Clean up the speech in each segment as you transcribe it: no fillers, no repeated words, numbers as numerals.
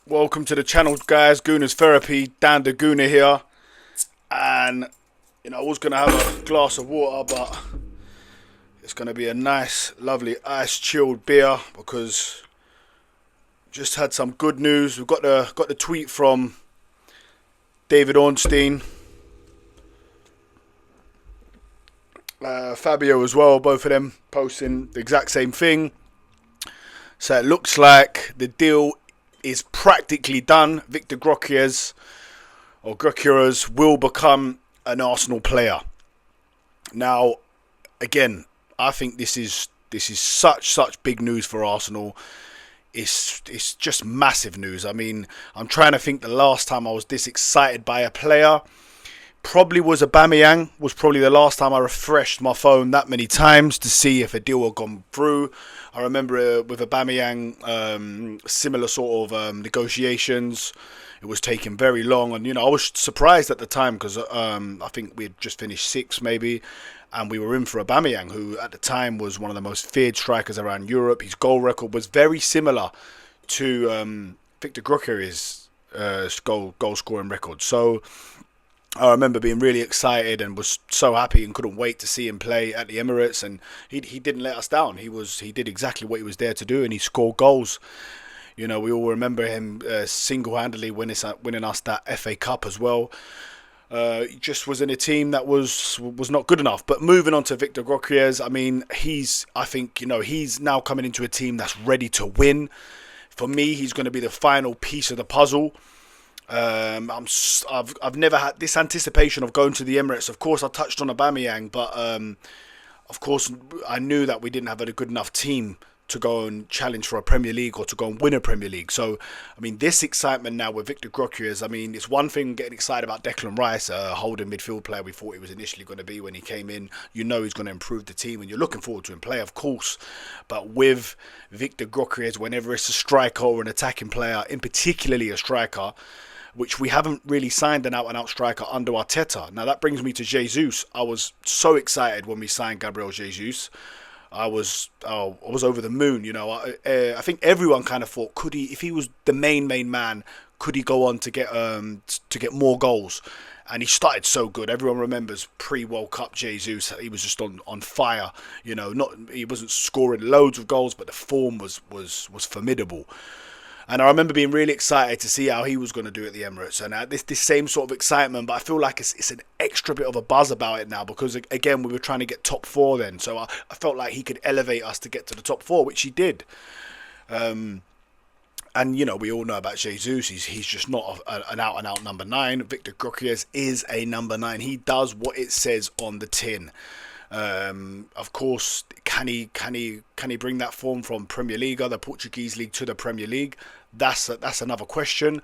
Welcome to the channel, guys. Gooner's Therapy. Dandagooner here. And, I was going to have a glass of water, but it's going to be a nice, lovely, ice-chilled beer because just had some good news. We've got the tweet from David Ornstein. Fabio as well, both of them posting the exact same thing. So it looks like the deal is practically done. Victor Gyokeres will become an Arsenal player. Now, again, I think this is such big news for Arsenal. It's just massive news. I mean, I'm trying to think the last time I was this excited by a player. Probably was Aubameyang. Was probably the last time I refreshed my phone that many times to see if a deal had gone through. I remember with Aubameyang, similar sort of negotiations. It was taking very long, and I was surprised at the time because I think we had just finished sixth maybe, and we were in for Aubameyang, who at the time was one of the most feared strikers around Europe. His goal record was very similar to Victor Gyokeres' goal scoring record. So I remember being really excited and was so happy and couldn't wait to see him play at the Emirates, and he didn't let us down. He did exactly what he was there to do, and he scored goals. We all remember him single-handedly winning us that FA Cup as well. He just was in a team that was not good enough. But moving on to Victor Gyokeres, I mean, he's now coming into a team that's ready to win. For me, he's going to be the final piece of the puzzle. I've never had this anticipation of going to the Emirates. Of course, I touched on Aubameyang, but of course, I knew that we didn't have a good enough team to go and challenge for a Premier League or to go and win a Premier League. So, I mean, this excitement now with Victor Gyokeres, I mean, it's one thing getting excited about Declan Rice, a holding midfield player we thought he was initially going to be when he came in. He's going to improve the team and you're looking forward to him play, of course. But with Victor Gyokeres, whenever it's a striker or an attacking player, in particularly a striker, which we haven't really signed an out-and-out striker under Arteta. Now, that brings me to Jesus. I was so excited when we signed Gabriel Jesus. I was over the moon. I think everyone kind of thought, could he, if he was the main man, could he go on to get more goals? And he started so good. Everyone remembers pre-World Cup Jesus. He was just on fire. He wasn't scoring loads of goals, but the form was formidable. And I remember being really excited to see how he was going to do at the Emirates. And this same sort of excitement, but I feel like it's an extra bit of a buzz about it now because, again, we were trying to get top four then. So I felt like he could elevate us to get to the top four, which he did. And, we all know about Jesus. He's just not an out-and-out number 9. Victor Gyokeres is a number 9. He does what it says on the tin. Of course, can he bring that form from Premier League, the Portuguese league, to the Premier League? That's another question.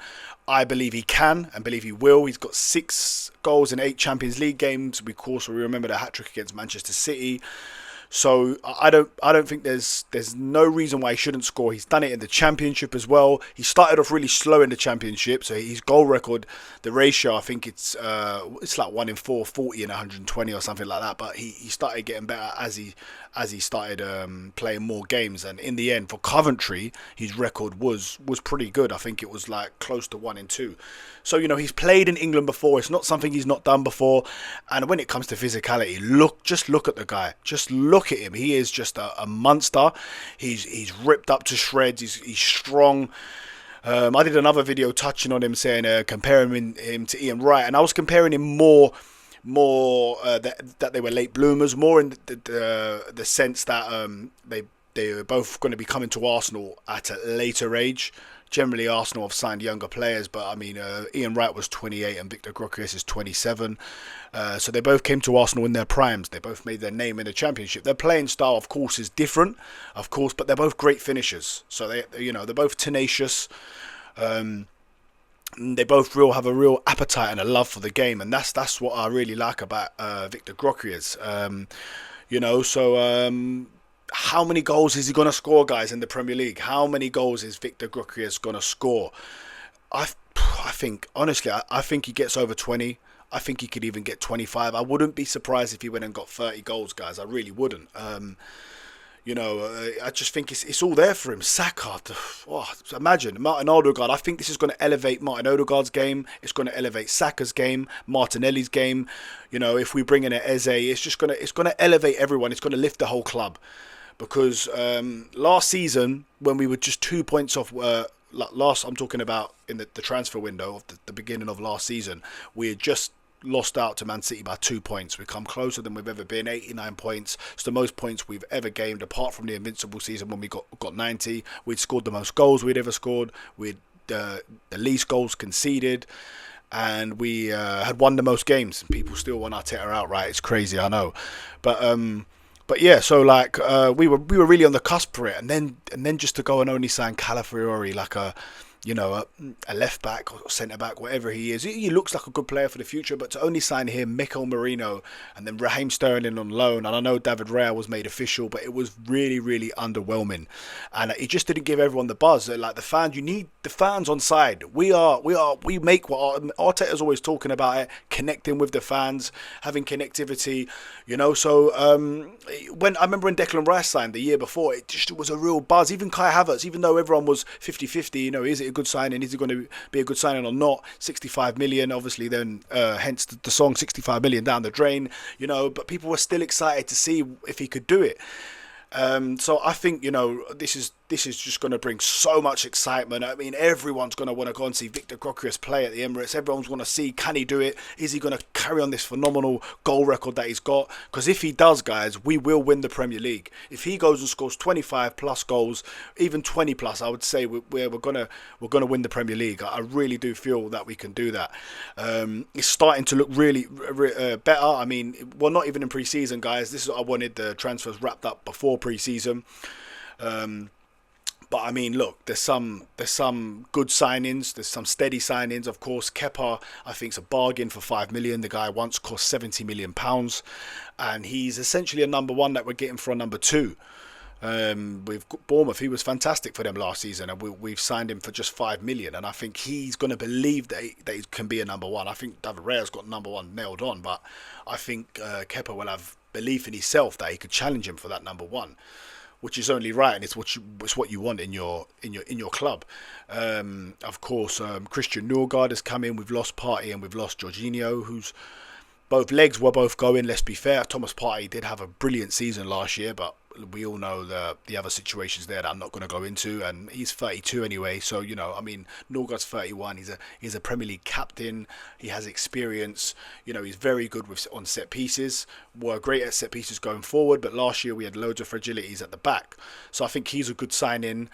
I believe he can and believe he will. He's got 6 goals in 8 Champions League games. Of course, we remember the hat-trick against Manchester City. So I don't think there's no reason why he shouldn't score. He's done it in the Championship as well. He started off really slow in the Championship, so his goal record, the ratio, I think it's like 1 in 4, 40 and 120 or something like that. But he started getting better as he started playing more games, and in the end for Coventry, his record was pretty good. I think it was like close to 1 in 2. So he's played in England before. It's not something he's not done before. And when it comes to physicality, just look at the guy. Just look at him. He is just a monster. He's ripped up to shreds. He's strong. I did another video touching on him, saying comparing him to Ian Wright, and I was comparing him more that they were late bloomers, more in the sense that they were both going to be coming to Arsenal at a later age. Generally, Arsenal have signed younger players, but I mean, Ian Wright was 28 and Victor Gyokeres is 27. So they both came to Arsenal in their primes. They both made their name in the Championship. Their playing style, of course, is different, of course, but they're both great finishers. So they're both tenacious. They both have a real appetite and a love for the game, and that's what I really like about Victor Gyokeres. How many goals is he going to score, guys, in the Premier League? How many goals is Victor Gyokeres going to score? I think, honestly, I think he gets over 20. I think he could even get 25. I wouldn't be surprised if he went and got 30 goals, guys. I really wouldn't. I just think it's all there for him. Saka, oh, imagine Martin Odegaard. I think this is going to elevate Martin Odegaard's game. It's going to elevate Saka's game, Martinelli's game. If we bring in an Eze, it's gonna elevate everyone. It's going to lift the whole club. Because last season, when we were just 2 points off, I'm talking about in the transfer window of the beginning of last season, we had just lost out to Man City by 2 points. We come closer than we've ever been, 89 points. It's the most points we've ever gained, apart from the Invincible season when we got 90. We'd scored the most goals we'd ever scored. We'd the least goals conceded. And we had won the most games. People still want Arteta out, right? It's crazy, I know. But yeah, so like we were really on the cusp for it, and then just to go and only sign Calafiori, like a left back or centre back, whatever he is. He looks like a good player for the future, but to only sign him, Mikel Merino, and then Raheem Sterling on loan, and I know David Raya was made official, but it was really, really underwhelming, and it just didn't give everyone the buzz. Like the fans, you need the fans on side. We make what Arteta's always talking about it, connecting with the fans, having connectivity, So when I remember when Declan Rice signed the year before, it was a real buzz. Even Kai Havertz, even though everyone was 50-50, is it a good signing? Is it going to be a good signing or not? 65 million, obviously, then hence the song 65 million down the drain, but people were still excited to see if he could do it. So I think, this is just going to bring so much excitement. I mean, everyone's going to want to go and see Victor Gyokeres play at the Emirates. Everyone's going to see, can he do it? Is he going to carry on this phenomenal goal record that he's got? Because if he does, guys, we will win the Premier League. If he goes and scores 25 plus goals, even 20 plus, I would say we're going to win the Premier League. I really do feel that we can do that. It's starting to look really better. I mean, well, not even in pre-season, guys. This is what I wanted the transfers wrapped up before pre-season. But I mean, look, there's some good signings. There's some steady signings. Of course, Kepa, I think, is a bargain for 5 million. The guy once cost 70 million pounds, and he's essentially a number one that we're getting for a number two. With Bournemouth, he was fantastic for them last season, and we've signed him for just 5 million. And I think he's going to believe that he can be a number one. I think David Raya's got number one nailed on, but I think Kepa will have belief in himself that he could challenge him for that number one, which is only right, and it's what you want in your club. Of course, Christian Nørgaard has come in. We've lost Partey and we've lost Jorginho, whose both legs were both going. Let's be fair, Thomas Partey did have a brilliant season last year, but we all know the other situations there that I'm not going to go into, and he's 32 anyway. So I mean, Nørgaard's 31. He's a Premier League captain. He has experience. He's very good on set pieces. We're great at set pieces going forward, but last year we had loads of fragilities at the back. So I think he's a good sign-in.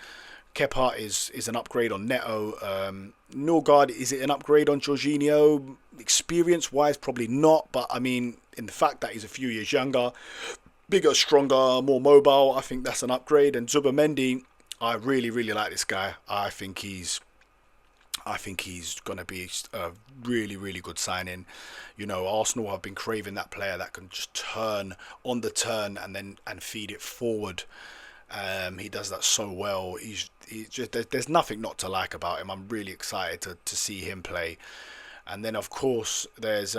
Kepa is an upgrade on Neto. Nørgaard, is it an upgrade on Jorginho? Experience-wise, probably not. But I mean, in the fact that he's a few years younger, bigger, stronger, more mobile, I think that's an upgrade. And Zubimendi, I really, really like this guy. I think he's going to be a really, really good signing. Arsenal have been craving that player that can just turn on the turn and feed it forward. He does that so well. He's just there's nothing not to like about him. I'm really excited to see him play. And then of course there's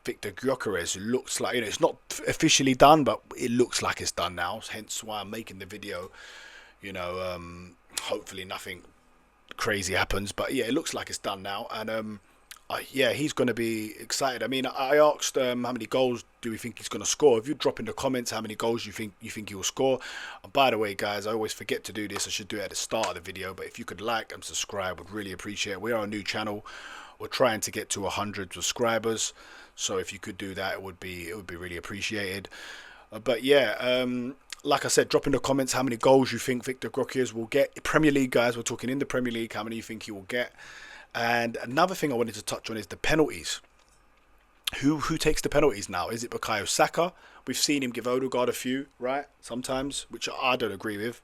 Victor Gyokeres, who looks like, it's not officially done, but it looks like it's done now. Hence why I'm making the video. Hopefully nothing crazy happens, but yeah, it looks like it's done now. And yeah, he's going to be excited. I mean, I asked how many goals do we think he's going to score. If you drop in the comments how many goals you think he will score. And by the way, guys, I always forget to do this. I should do it at the start of the video, but if you could like and subscribe, would really appreciate it. We are a new channel. We're trying to get to 100 subscribers, so if you could do that, it would be really appreciated. But yeah, like I said, drop in the comments how many goals you think Victor Gyokeres will get. Premier League, guys, we're talking in the Premier League, how many you think he will get. And another thing I wanted to touch on is the penalties. Who takes the penalties now? Is it Bukayo Saka? We've seen him give Odegaard a few, right? Sometimes, which I don't agree with.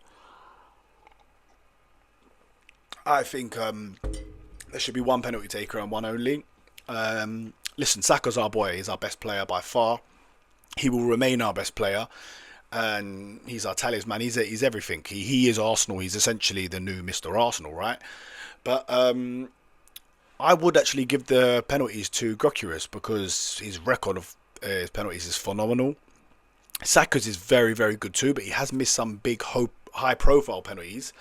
I think there should be one penalty taker and one only. Listen, Saka's our boy. He's our best player by far. He will remain our best player. And he's our talisman. He's everything. He is Arsenal. He's essentially the new Mr. Arsenal, right? But I would actually give the penalties to Gyokeres because his record of his penalties is phenomenal. Saka's is very, very good too, but he has missed some big, high-profile penalties.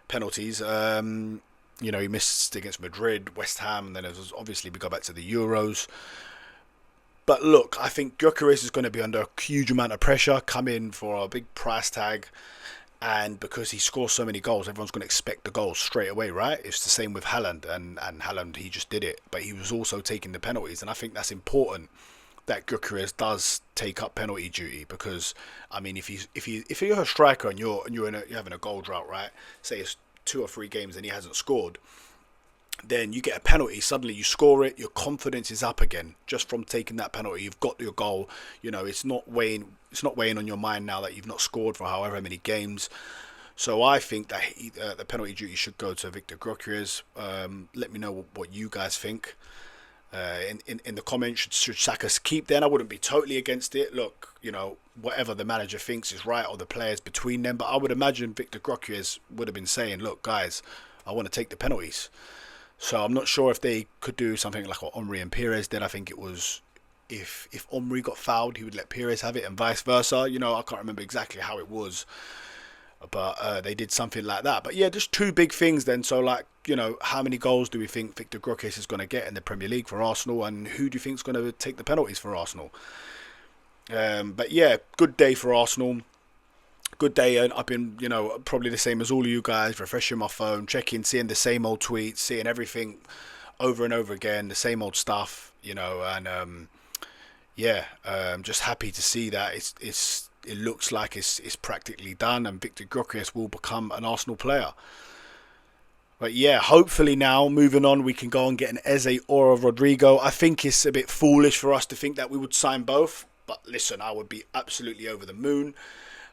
He missed against Madrid, West Ham, and then obviously we go back to the Euros. But look, I think Gyokeres is going to be under a huge amount of pressure, come in for a big price tag, and because he scores so many goals, everyone's going to expect the goals straight away, right? It's the same with Haaland, and Haaland, he just did it, but he was also taking the penalties, and I think that's important that Gyokeres does take up penalty duty because, I mean, if you're a striker and you're having a goal drought, right? Say it's 2 or 3 games and he hasn't scored, then you get a penalty, suddenly you score it, your confidence is up again just from taking that penalty. You've got your goal, it's not weighing on your mind now that you've not scored for however many games. So I think that the penalty duty should go to Victor Gyokeres. Let me know what you guys think in the comments. Should Saka keep then? I wouldn't be totally against it. Look, whatever the manager thinks is right or the players between them, but I would imagine Victor Gyokeres would have been saying, look guys, I want to take the penalties. So I'm not sure if they could do something like what Omri and Pires did. I think it was if Omri got fouled, he would let Pires have it and vice versa. I can't remember exactly how it was, but they did something like that. But yeah, just 2 big things then. So how many goals do we think Victor Gyokeres is going to get in the Premier League for Arsenal, and who do you think is going to take the penalties for Arsenal? But yeah, good day for Arsenal. Good day, and I've been, probably the same as all of you guys, refreshing my phone, checking, seeing the same old tweets, seeing everything over and over again, the same old stuff, and just happy to see that it looks like it's practically done, and Victor Gyokeres will become an Arsenal player. But yeah, hopefully now, moving on, we can go and get an Eze or a Rodrygo. I think it's a bit foolish for us to think that we would sign both, but listen, I would be absolutely over the moon.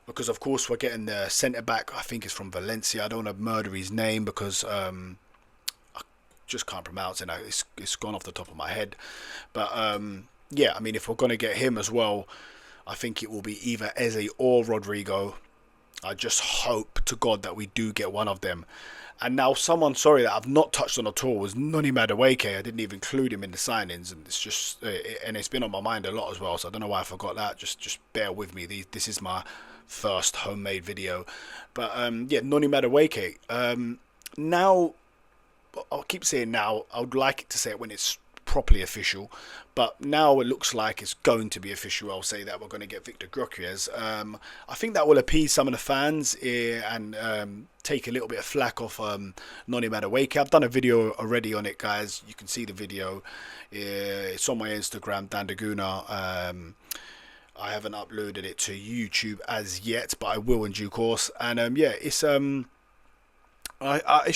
Because, of course, we're getting the centre-back, I think it's from Valencia. I don't want to murder his name because I just can't pronounce it. It's gone off the top of my head. But, if we're going to get him as well, I think it will be either Eze or Rodrygo. I just hope to God that we do get one of them. And now someone, sorry, that I've not touched on at all was Noni Madueke. I didn't even include him in the signings, and it's just and it's been on my mind a lot as well. So I don't know why I forgot that. Just bear with me. This is my first homemade video, but Noni Madueke. Now, I'll keep saying now. I would like it to say it when it's properly official, but now it looks like it's going to be official. I'll say that we're going to get Victor Gyokeres. I think that will appease some of the fans and take a little bit of flack off Noni Madueke. I've done a video already on it, guys. You can see the video. It's on my Instagram, Dandagooner. I haven't uploaded it to YouTube as yet, but I will in due course. And it's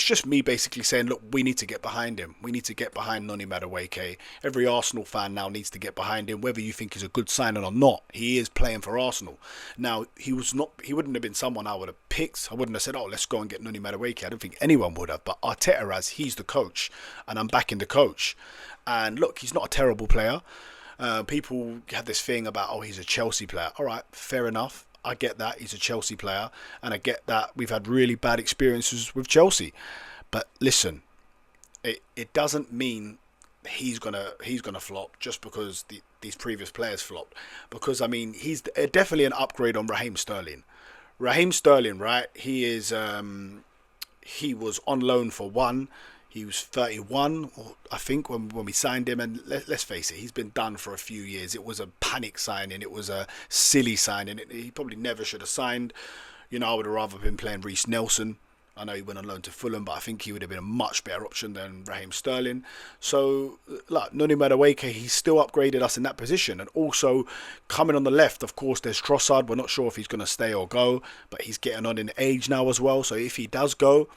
just me basically saying, look, we need to get behind him. We need to get behind Noni Madueke. Every Arsenal fan now needs to get behind him, whether you think he's a good signing or not. He is playing for Arsenal. Now, he wouldn't have been someone I would have picked. I wouldn't have said, let's go and get Noni Madueke. I don't think anyone would have. But Arteta, he's the coach, and I'm backing the coach. And look, he's not a terrible player. People have this thing about, he's a Chelsea player. All right, fair enough. I get that he's a Chelsea player, and I get that we've had really bad experiences with Chelsea. But listen, it doesn't mean he's gonna flop just because these previous players flopped. Because he's definitely an upgrade on Raheem Sterling. Raheem Sterling, right? He is he was on loan for one. He was 31, I think, when we signed him. And let's face it, he's been done for a few years. It was a panic signing. It was a silly signing. He probably never should have signed. I would have rather been playing Reece Nelson. I know he went on loan to Fulham, but I think he would have been a much better option than Raheem Sterling. So, Noni Madueke, he's still upgraded us in that position. And also, coming on the left, of course, there's Trossard. We're not sure if he's going to stay or go, but he's getting on in age now as well. So if he does go,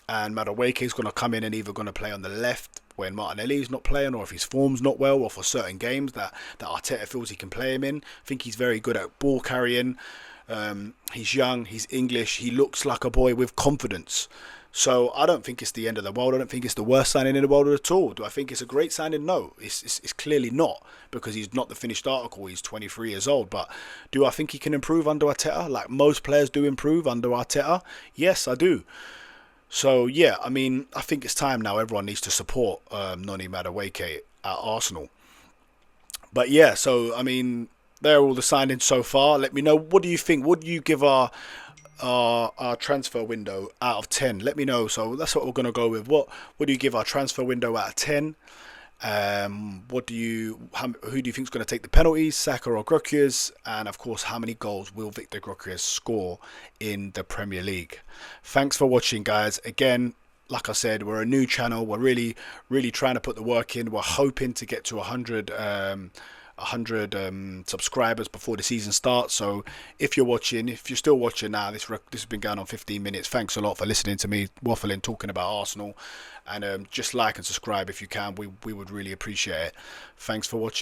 and Madueke is going to come in and either going to play on the left when Martinelli is not playing, or if his form's not well, or for certain games that Arteta feels he can play him in. I think he's very good at ball carrying. He's young, he's English, he looks like a boy with confidence. So I don't think it's the end of the world. I don't think it's the worst signing in the world at all. Do I think it's a great signing? No, it's clearly not, because he's not the finished article. He's 23 years old. But do I think he can improve under Arteta, like most players do improve under Arteta? Yes, I do. So, yeah, I think it's time now everyone needs to support Noni Madueke at Arsenal. But, yeah, so, They're all the signings so far. Let me know. What do you think? What do you give our transfer window out of 10? Let me know. So that's what we're gonna go with. What do you give our transfer window out of 10? Who do you think is going to take the penalties, Saka or Gyokeres? And of course, how many goals will Victor Gyokeres score in the Premier League? Thanks for watching, guys. Again, like I said, we're a new channel. We're really trying to put the work in. We're hoping to get to 100 subscribers before the season starts. So if you're still watching now, this has been going on 15 minutes. Thanks a lot for listening to me waffling, talking about Arsenal, and just like and subscribe if you can. We would really appreciate it. Thanks for watching.